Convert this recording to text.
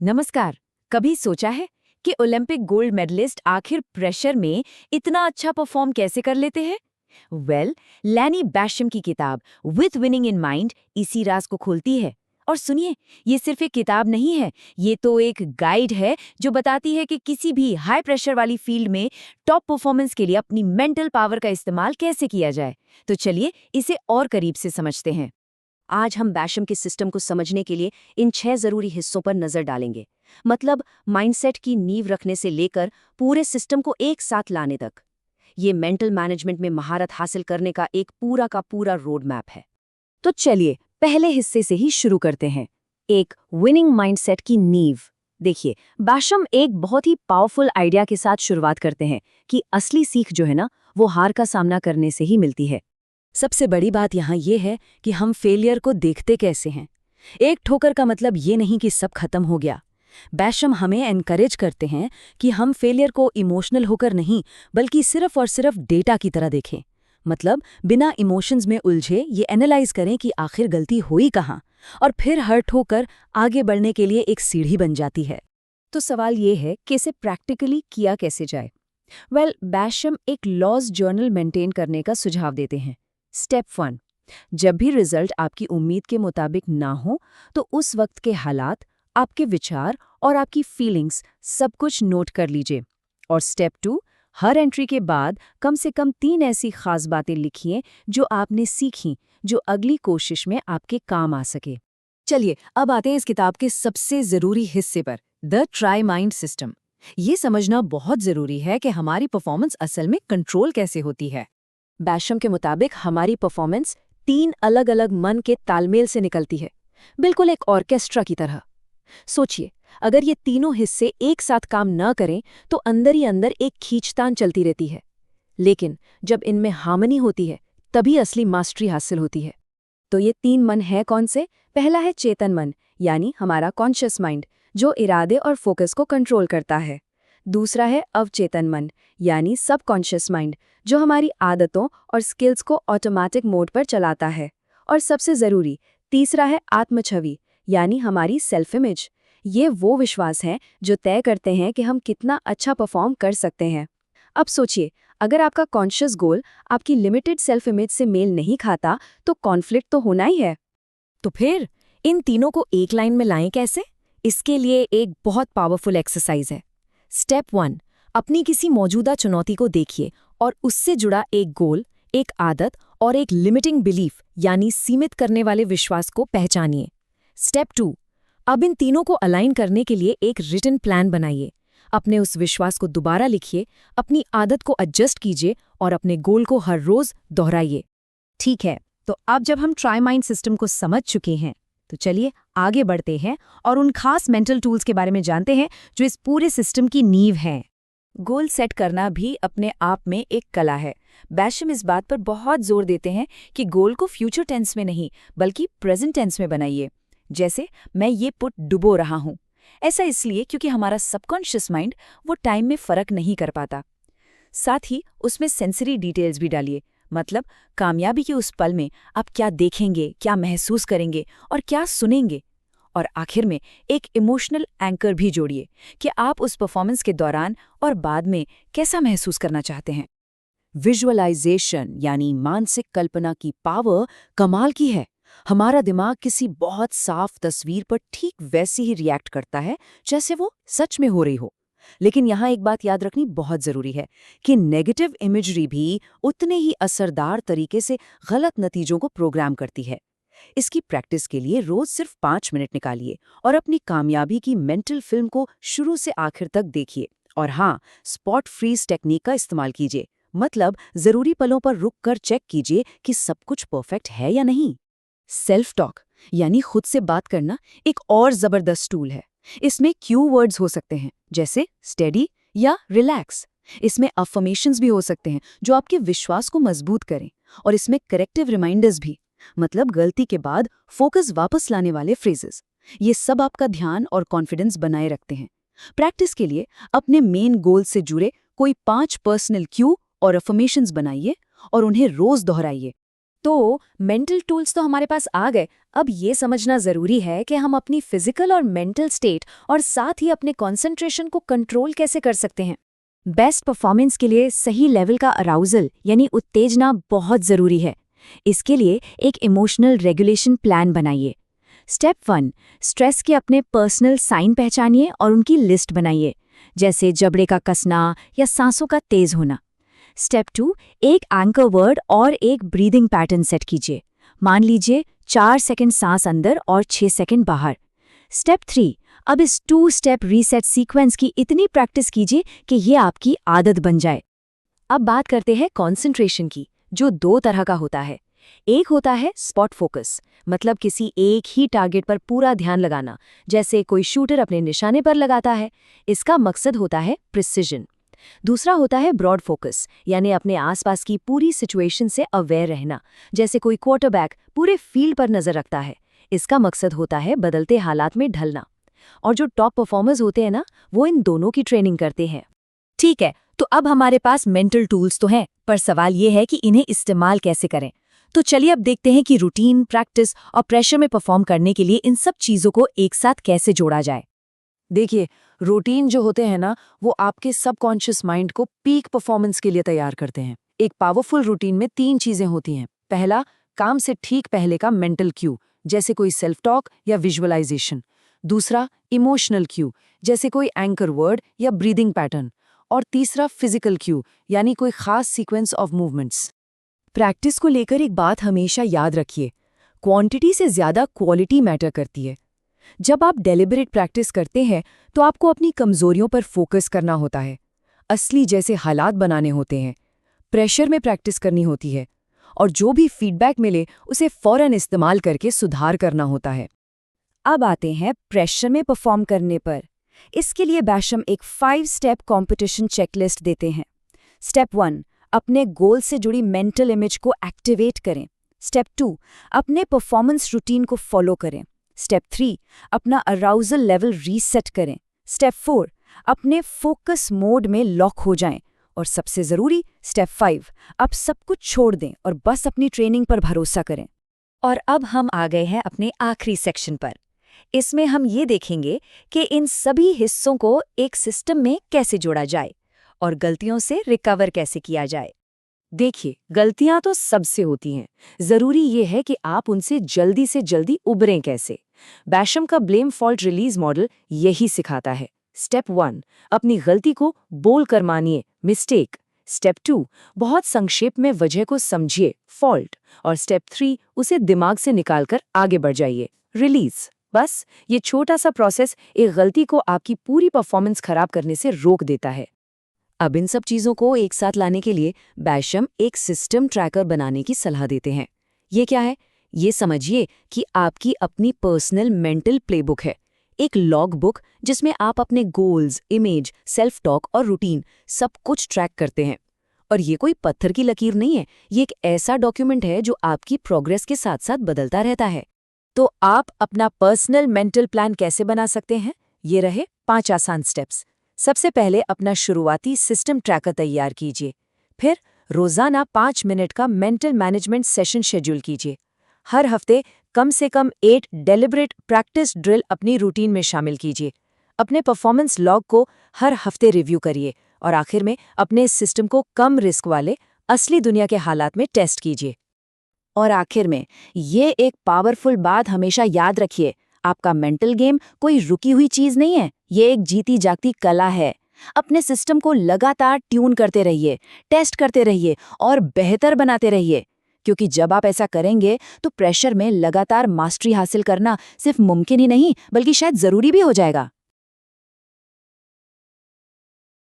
नमस्कार। कभी सोचा है कि ओलंपिक गोल्ड मेडलिस्ट आखिर प्रेशर में इतना अच्छा परफॉर्म कैसे कर लेते हैं? लैनी बैशम की किताब विथ विनिंग इन माइंड इसी राज को खोलती है। और सुनिए, ये सिर्फ एक किताब नहीं है, ये तो एक गाइड है जो बताती है कि किसी भी हाई प्रेशर वाली फील्ड में टॉप परफॉर्मेंस के लिए अपनी मेंटल पावर का इस्तेमाल कैसे किया जाए। तो चलिए इसे और करीब से समझते हैं। आज हम बैशम के सिस्टम को समझने के लिए इन 6 जरूरी हिस्सों पर नजर डालेंगे। मतलब माइंडसेट की नींव रखने से लेकर पूरे सिस्टम को एक साथ लाने तक। ये मेंटल मैनेजमेंट में महारत हासिल करने का एक पूरा का पूरा रोड मैप है। तो चलिए पहले हिस्से से ही शुरू करते हैं। एक विनिंग माइंडसेट की नींव। देखिए, बैशम एक बहुत ही पावरफुल आइडिया के साथ शुरुआत करते हैं कि असली सीख जो है ना, वो हार का सामना करने से ही मिलती है। सबसे बड़ी बात यहाँ ये है कि हम फेलियर को देखते कैसे हैं। एक ठोकर का मतलब ये नहीं कि सब खत्म हो गया। बैशम हमें एनकरेज करते हैं कि हम फेलियर को इमोशनल होकर नहीं, बल्कि सिर्फ और सिर्फ डेटा की तरह देखें। मतलब बिना इमोशंस में उलझे ये एनालाइज करें कि आखिर गलती हुई कहाँ, और फिर हर ठोकर आगे बढ़ने के लिए एक सीढ़ी बन जाती है। तो सवाल ये है कि इसे प्रैक्टिकली किया कैसे जाए। बैशम एक लॉज जर्नल मेंटेन करने का सुझाव देते हैं। स्टेप 1, जब भी रिजल्ट आपकी उम्मीद के मुताबिक ना हो तो उस वक्त के हालात, आपके विचार और आपकी फीलिंग्स सब कुछ नोट कर लीजिए। और स्टेप 2, हर एंट्री के बाद कम से कम 3 ऐसी खास बातें लिखिए जो आपने सीखी, जो अगली कोशिश में आपके काम आ सके। चलिए अब आते हैं इस किताब के सबसे जरूरी हिस्से पर, द ट्राई माइंड सिस्टम। ये समझना बहुत जरूरी है कि हमारी परफॉर्मेंस असल में कंट्रोल कैसे होती है। बैशम के मुताबिक हमारी परफॉर्मेंस 3 अलग अलग मन के तालमेल से निकलती है, बिल्कुल एक ऑर्केस्ट्रा की तरह। सोचिए, अगर ये तीनों हिस्से एक साथ काम न करें तो अंदर ही अंदर एक खींचतान चलती रहती है। लेकिन जब इनमें हार्मनी होती है तभी असली मास्टरी हासिल होती है। तो ये 3 मन है कौन से? पहला है चेतन मन, यानी हमारा कॉन्शियस माइंड, जो इरादे और फोकस को कंट्रोल करता है। दूसरा है अवचेतन मन, यानी सबकॉन्शियस माइंड, जो हमारी आदतों और स्किल्स को ऑटोमेटिक मोड पर चलाता है। और सबसे ज़रूरी तीसरा है आत्मछवि, यानी हमारी सेल्फ इमेज। ये वो विश्वास हैं जो तय करते हैं कि हम कितना अच्छा परफॉर्म कर सकते हैं। अब सोचिए, अगर आपका कॉन्शियस गोल आपकी लिमिटेड सेल्फ इमेज से मेल नहीं खाता तो कॉन्फ्लिक्ट तो होना ही है। तो फिर इन तीनों को एक लाइन में लाएं कैसे? इसके लिए एक बहुत पावरफुल एक्सरसाइज है। स्टेप 1, अपनी किसी मौजूदा चुनौती को देखिए और उससे जुड़ा एक गोल, एक आदत और एक लिमिटिंग बिलीफ यानी सीमित करने वाले विश्वास को पहचानिए। स्टेप 2, अब इन तीनों को अलाइन करने के लिए एक रिटन प्लान बनाइए। अपने उस विश्वास को दोबारा लिखिए, अपनी आदत को एडजस्ट कीजिए और अपने गोल को हर रोज दोहराइए। ठीक है, तो अब जब हम ट्राई माइंड सिस्टम को समझ चुके हैं तो चलिए आगे बढ़ते हैं और उन खास मेंटल टूल्स के बारे में जानते हैं जो इस पूरे सिस्टम की नींव हैं। गोल सेट करना भी अपने आप में एक कला है। बैशम इस बात पर बहुत जोर देते हैं कि गोल को फ्यूचर टेंस में नहीं बल्कि प्रेजेंट टेंस में बनाइए। जैसे मैं ये पुट डुबो रहा हूँ। ऐसा इसलिए क्योंकि हमारा सबकॉन्शियस माइंड वो टाइम में फर्क नहीं कर पाता। साथ ही उसमें सेंसरी डिटेल्स भी डालिए। मतलब कामयाबी के उस पल में आप क्या देखेंगे, क्या महसूस करेंगे और क्या सुनेंगे। और आखिर में एक इमोशनल एंकर भी जोड़िए कि आप उस परफॉर्मेंस के दौरान और बाद में कैसा महसूस करना चाहते हैं। विजुअलाइजेशन यानी मानसिक कल्पना की पावर कमाल की है। हमारा दिमाग किसी बहुत साफ तस्वीर पर ठीक वैसे ही रिएक्ट करता है जैसे वो सच में हो रही हो। लेकिन यहाँ एक बात याद रखनी बहुत जरूरी है कि नेगेटिव इमेजरी भी उतने ही असरदार तरीके से गलत नतीजों को प्रोग्राम करती है। इसकी प्रैक्टिस के लिए रोज सिर्फ 5 मिनट निकालिए और अपनी कामयाबी की मेंटल फिल्म को शुरू से आखिर तक देखिए। और हाँ, स्पॉट फ्रीज टेक्निक का इस्तेमाल कीजिए। मतलब जरूरी पलों पर रुक कर चेक कीजिए कि सब कुछ परफेक्ट है या नहीं। सेल्फ टॉक यानी खुद से बात करना एक और जबरदस्त टूल है। इसमें क्यू वर्ड्स हो सकते हैं जैसे स्टेडी या रिलैक्स। इसमें अफर्मेशंस भी हो सकते हैं जो आपके विश्वास को मजबूत करें। और इसमें करेक्टिव रिमाइंडर्स भी, मतलब गलती के बाद फोकस वापस लाने वाले फ्रेजेस। ये सब आपका ध्यान और कॉन्फिडेंस बनाए रखते हैं। प्रैक्टिस के लिए अपने मेन गोल से जुड़े कोई 5 पर्सनल क्यू और अफर्मेशंस बनाइए और उन्हें रोज दोहराइए। तो मेंटल टूल्स तो हमारे पास आ गए, अब ये समझना ज़रूरी है कि हम अपनी फिजिकल और मेंटल स्टेट और साथ ही अपने कंसंट्रेशन को कंट्रोल कैसे कर सकते हैं। बेस्ट परफॉर्मेंस के लिए सही लेवल का अराउजल यानी उत्तेजना बहुत ज़रूरी है। इसके लिए एक इमोशनल रेगुलेशन प्लान बनाइए। स्टेप 1, स्ट्रेस के अपने पर्सनल साइन पहचानिए और उनकी लिस्ट बनाइए, जैसे जबड़े का कसना या सांसों का तेज होना। स्टेप 2, एक एंकर वर्ड और एक ब्रीदिंग पैटर्न सेट कीजिए। मान लीजिए 4 सेकंड सांस अंदर और 6 सेकंड बाहर। स्टेप 3, अब इस 2 स्टेप रीसेट सीक्वेंस की इतनी प्रैक्टिस कीजिए कि ये आपकी आदत बन जाए। अब बात करते हैं कंसंट्रेशन की, जो 2 तरह का होता है। एक होता है स्पॉट फोकस, मतलब किसी एक ही टारगेट पर पूरा ध्यान लगाना, जैसे कोई शूटर अपने निशाने पर लगाता है। इसका मकसद होता है प्रिसिजन। दूसरा होता है ब्रॉड फोकस, यानी अपने आसपास की पूरी सिचुएशन से अवेयर रहना, जैसे कोई क्वार्टरबैक पूरे फील्ड पर नजर रखता है। इसका मकसद होता है बदलते हालात में ढलना। और जो टॉप परफॉर्मर्स होते हैं ना, वो इन दोनों की ट्रेनिंग करते हैं। ठीक है, तो अब हमारे पास मेंटल टूल्स तो हैं, पर सवाल ये है कि इन्हें इस्तेमाल कैसे करें। तो चलिए अब देखते हैं कि रूटीन, प्रैक्टिस और प्रेशर में परफॉर्म करने के लिए इन सब चीज़ों को एक साथ कैसे जोड़ा जाए। देखिए, रूटीन जो होते हैं ना, वो आपके सबकॉन्शियस माइंड को पीक परफॉर्मेंस के लिए तैयार करते हैं। एक पावरफुल रूटीन में 3 चीजें होती हैं। पहला, काम से ठीक पहले का मेंटल क्यू, जैसे कोई सेल्फ टॉक या विजुअलाइजेशन। दूसरा, इमोशनल क्यू, जैसे कोई एंकर वर्ड या ब्रीदिंग पैटर्न। और तीसरा, फिजिकल क्यू, यानी कोई खास सीक्वेंस ऑफ मूवमेंट्स। प्रैक्टिस को लेकर एक बात हमेशा याद रखिए, क्वांटिटी से ज़्यादा क्वालिटी मैटर करती है। जब आप डेलिबरेट प्रैक्टिस करते हैं तो आपको अपनी कमजोरियों पर फोकस करना होता है, असली जैसे हालात बनाने होते हैं। प्रेशर में प्रैक्टिस करनी होती है और जो भी फीडबैक मिले उसे फौरन इस्तेमाल करके सुधार करना होता है। अब आते हैं प्रेशर में परफॉर्म करने पर। इसके लिए बैशम एक 5 स्टेप कॉम्पिटिशन चेकलिस्ट देते हैं। स्टेप 1, अपने गोल से जुड़ी मेंटल इमेज को एक्टिवेट करें। स्टेप 2, अपने परफॉर्मेंस रूटीन को फॉलो करें। स्टेप 3, अपना अराउजल लेवल रीसेट करें। स्टेप 4, अपने फोकस मोड में लॉक हो जाएं। और सबसे ज़रूरी स्टेप 5, अब सब कुछ छोड़ दें और बस अपनी ट्रेनिंग पर भरोसा करें। और अब हम आ गए हैं अपने आखिरी सेक्शन पर। इसमें हम ये देखेंगे कि इन सभी हिस्सों को एक सिस्टम में कैसे जोड़ा जाए और गलतियों से रिकवर कैसे किया जाए। देखिए, गलतियां तो सबसे होती हैं। जरूरी ये है कि आप उनसे जल्दी से जल्दी उबरें कैसे। बैशम का ब्लेम फॉल्ट रिलीज मॉडल यही सिखाता है। स्टेप 1, अपनी गलती को बोल कर मानिए, मिस्टेक। स्टेप 2, बहुत संक्षेप में वजह को समझिए, फॉल्ट। और स्टेप 3, उसे दिमाग से निकालकर आगे बढ़ जाइए, रिलीज। बस ये छोटा सा प्रोसेस एक गलती को आपकी पूरी परफॉर्मेंस खराब करने से रोक देता है। अब इन सब चीज़ों को एक साथ लाने के लिए बैशम एक सिस्टम ट्रैकर बनाने की सलाह देते हैं। ये क्या है? ये समझिए कि आपकी अपनी पर्सनल मेंटल प्लेबुक है, एक लॉग बुक जिसमें आप अपने गोल्स, इमेज, सेल्फ टॉक और रूटीन सब कुछ ट्रैक करते हैं। और ये कोई पत्थर की लकीर नहीं है, ये एक ऐसा डॉक्यूमेंट है जो आपकी प्रोग्रेस के साथ साथ बदलता रहता है। तो आप अपना पर्सनल मेंटल प्लान कैसे बना सकते हैं? ये रहे 5 आसान स्टेप्स। सबसे पहले अपना शुरुआती सिस्टम ट्रैकर तैयार कीजिए। फिर रोजाना 5 मिनट का मेंटल मैनेजमेंट सेशन शेड्यूल कीजिए। हर हफ्ते कम से कम 8 डेलिब्रेट प्रैक्टिस ड्रिल अपनी रूटीन में शामिल कीजिए। अपने परफॉर्मेंस लॉग को हर हफ्ते रिव्यू करिए और आखिर में अपने सिस्टम को कम रिस्क वाले असली दुनिया के हालात में टेस्ट कीजिए। और आखिर में ये एक पावरफुल बात हमेशा याद रखिए, आपका मेंटल गेम कोई रुकी हुई चीज नहीं है, ये एक जीती जागती कला है। अपने सिस्टम को लगातार ट्यून करते रहिए, टेस्ट करते रहिए और बेहतर बनाते रहिए, क्योंकि जब आप ऐसा करेंगे तो प्रेशर में लगातार मास्टरी हासिल करना सिर्फ मुमकिन ही नहीं बल्कि शायद जरूरी भी हो जाएगा।